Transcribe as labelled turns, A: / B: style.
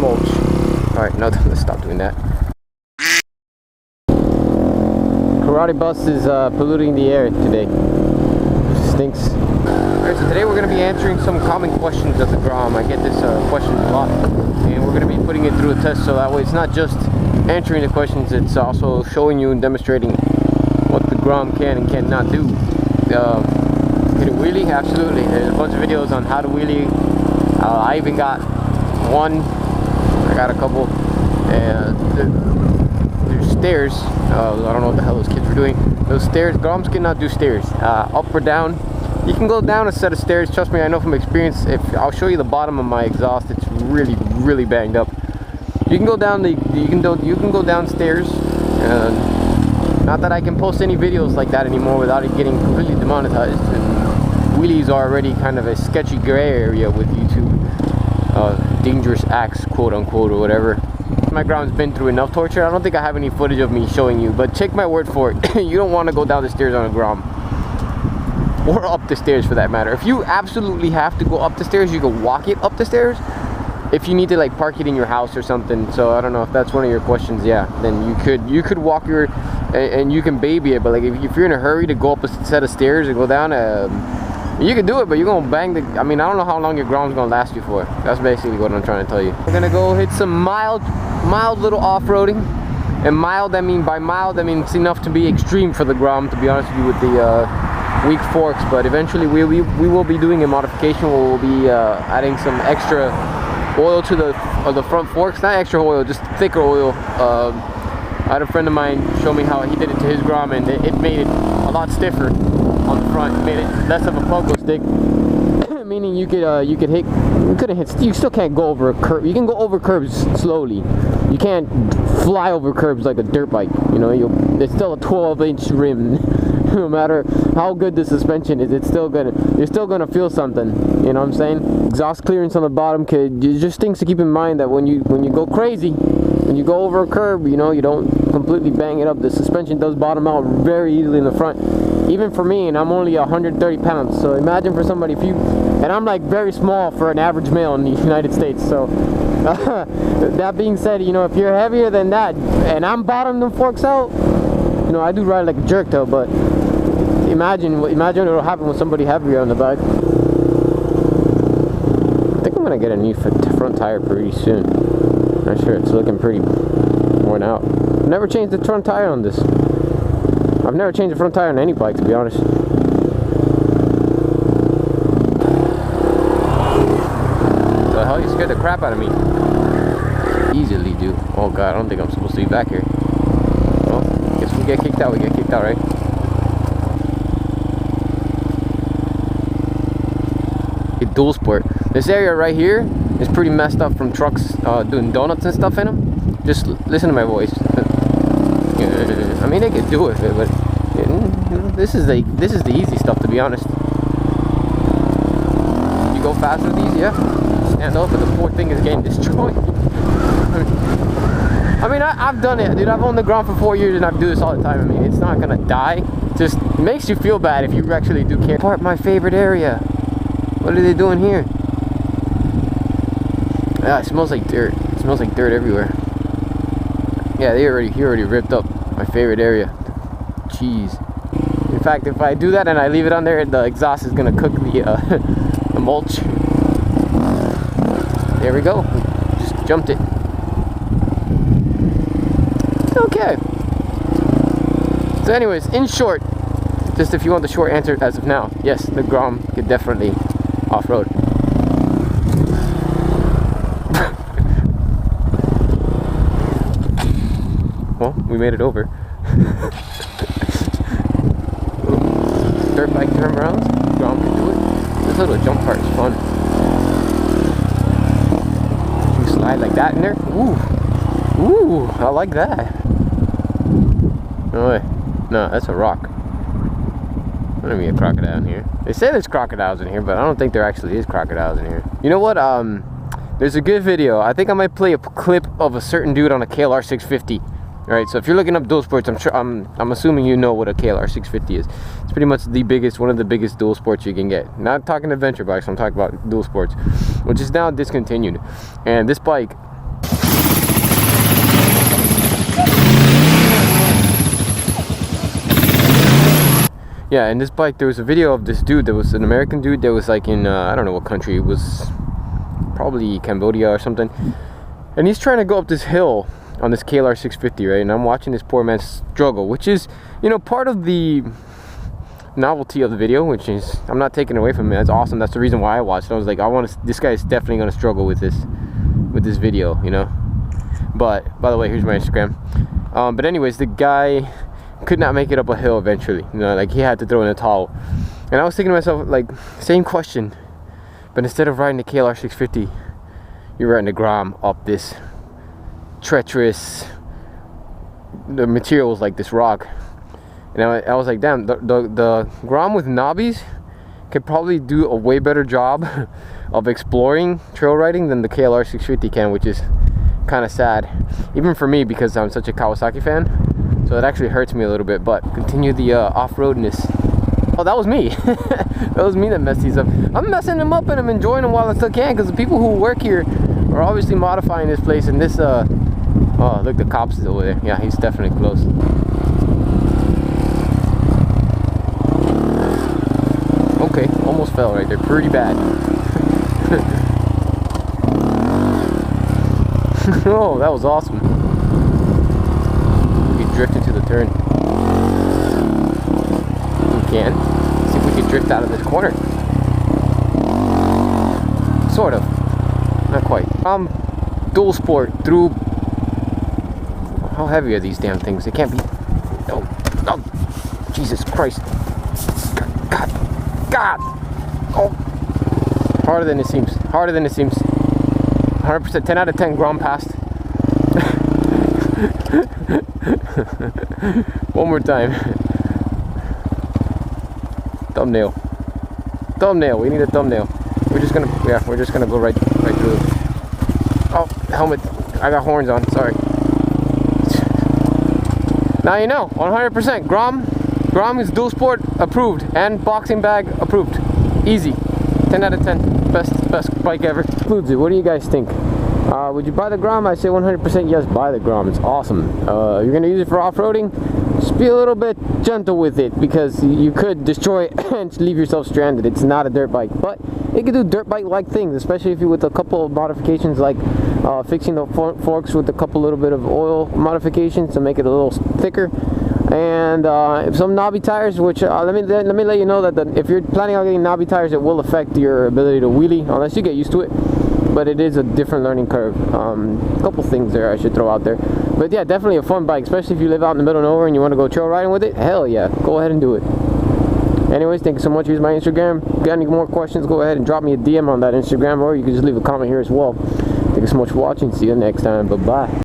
A: mulch. Alright, no, let's stop doing that. Karate bus is polluting the air today. Stinks. Alright, so today we're going to be answering some common questions of the grom. I get this question a lot, and we're going to be putting it through a test, so that way it's not just answering the questions, it's also showing you and demonstrating what the grom can and cannot do. Can it wheelie? Absolutely. There's a bunch of videos on how to wheelie. I even got one. I got a couple. There's stairs. I don't know what the hell those kids were doing. Those stairs, groms cannot do stairs. Up or down. You can go down a set of stairs. Trust me, I know from experience. If I'll show you the bottom of my exhaust, it's really banged up. You can go down you can go downstairs. Not that I can post any videos like that anymore without it getting completely demonetized. And wheelies are already kind of a sketchy gray area with YouTube. Dangerous acts, quote unquote, or whatever. My grom's been through enough torture. I don't think I have any footage of me showing you, but take my word for it. You don't want to go down the stairs on a grom. Or up the stairs for that matter. If you absolutely have to go up the stairs, you can walk it up the stairs. If you need to like park it in your house or something, so I don't know if that's one of your questions, yeah, then you could walk your, and you can baby it, but like if you're in a hurry to go up a set of stairs and go down, you can do it, but you're gonna bang the, I mean, I don't know how long your grom's gonna last you for. That's basically what I'm trying to tell you. We're gonna go hit some mild little off-roading, and mild, I mean, by mild, I mean it's enough to be extreme for the grom, to be honest with you, with the weak forks, but eventually we will be doing a modification where we'll be adding some extra oil to the front forks. Not extra oil, just thicker oil. I had a friend of mine show me how he did it to his grom, and it made it a lot stiffer on the front. It made it less of a pogo stick. Meaning you couldn't hit, you still can't go over a curb. You can go over curbs slowly. You can't fly over curbs like a dirt bike. You know, it's still a 12-inch rim. No matter how good the suspension is, you're still gonna feel something. You know what I'm saying? Exhaust clearance on the bottom, just things to keep in mind, that when you go crazy, when you go over a curb, you know, you don't completely bang it up. The suspension does bottom out very easily in the front. Even for me, and I'm only 130 pounds, so imagine for somebody, and I'm like very small for an average male in the United States, so that being said, you know, if you're heavier than that, and I'm bottoming them forks out, you know, I do ride like a jerk though, but imagine what'll happen with somebody heavier on the back. I think I'm gonna get a new front tire pretty soon. Not sure, it's looking pretty worn out. I've never changed the front tire on this. I've never changed the front tire on any bike, to be honest. The hell, you scared the crap out of me. Easily do. Oh god, I don't think I'm supposed to be back here. Well, guess we get kicked out. We get kicked out, right? A dual sport. This area right here is pretty messed up from trucks doing donuts and stuff in them. Just listen to my voice. I mean, they could do it, but this is the easy stuff, to be honest. You go fast with these, yeah. Stand up, but the poor thing is getting destroyed. I mean, I've done it, dude. I've owned the grom for 4 years, and I do this all the time. I mean, it's not gonna die. Just makes you feel bad if you actually do care. Part my favorite area. What are they doing here? Yeah, it smells like dirt. It smells like dirt everywhere. Yeah, he already ripped up my favorite area. Jeez. In fact, if I do that and I leave it on there, the exhaust is gonna cook the the mulch. There we go. Just jumped it. Okay. So anyways, in short, just if you want the short answer as of now, yes, the grom could definitely off-road. Well, we made it over. Dirt bike turnarounds, grom can do it. This little jump part is fun. You slide like that in there. Ooh, I like that. No way. No, that's a rock. There's gonna be a crocodile in here. They say there's crocodiles in here, but I don't think there actually is crocodiles in here. You know what? There's a good video. I think I might play a clip of a certain dude on a KLR 650. Alright, so if you're looking up dual sports, I'm assuming you know what a KLR 650 is. It's pretty much one of the biggest dual sports you can get. Not talking adventure bikes, I'm talking about dual sports, which is now discontinued. And this bike Yeah, and this bike, there was a video of this dude that was an American dude that was like in I don't know what country, it was probably Cambodia or something, and he's trying to go up this hill on this KLR 650, right? And I'm watching this poor man struggle, which is, you know, part of the novelty of the video, which is, I'm not taking away from it. That's awesome. That's the reason why I watched it. I was like, this guy is definitely going to struggle with this video, you know. But by the way, here's my Instagram. But anyways, the guy could not make it up a hill eventually, you know, like he had to throw in a towel. And I was thinking to myself, like, same question, but instead of riding the KLR 650, you're riding the Grom up this treacherous, the material was like this rock. And I was like, damn, the Grom with knobbies could probably do a way better job of exploring trail riding than the KLR 650 can, which is kind of sad, even for me, because I'm such a Kawasaki fan. So it actually hurts me a little bit. But continue the off-roadness. Oh, that was me. That was me that messed these up. I'm messing them up and I'm enjoying them while I still can, because the people who work here are obviously modifying this place. And this oh, look, the cops is over there. Yeah, he's definitely close. Okay, almost fell right there. Pretty bad. Oh, that was awesome. We can drift into the turn. We can. See if we can drift out of this corner. Sort of. Not quite. Dual sport through. How heavy are these damn things? They can't be. Oh, oh, Jesus Christ. God. Oh. Harder than it seems. Harder than it seems. 100%. 10 out of 10. Grom passed. One more time. Thumbnail. Thumbnail. We need a thumbnail. We're just gonna go right through. Oh, helmet. I got horns on. Sorry. Now you know. 100%. Grom is dual sport approved and boxing bag approved. Easy. 10 out of 10. Best bike ever. What do you guys think? Would you buy the Grom? I say 100% yes, buy the Grom. It's awesome. You're gonna use it for off-roading. Just be a little bit gentle with it, because you could destroy it and leave yourself stranded. It's not a dirt bike, but it can do dirt bike-like things, especially if you with a couple of modifications, like fixing the forks with a couple little bit of oil modifications to make it a little thicker. And some knobby tires, which let me let you know that if you're planning on getting knobby tires, it will affect your ability to wheelie unless you get used to it. But it is a different learning curve. A couple things there I should throw out there. But yeah, definitely a fun bike, especially if you live out in the middle of nowhere and you want to go trail riding with it. Hell yeah, go ahead and do it. Anyways, thank you so much. Here's my Instagram. If you got any more questions, go ahead and drop me a DM on that Instagram, or you can just leave a comment here as well. Thank you so much for watching. See you next time. Bye bye.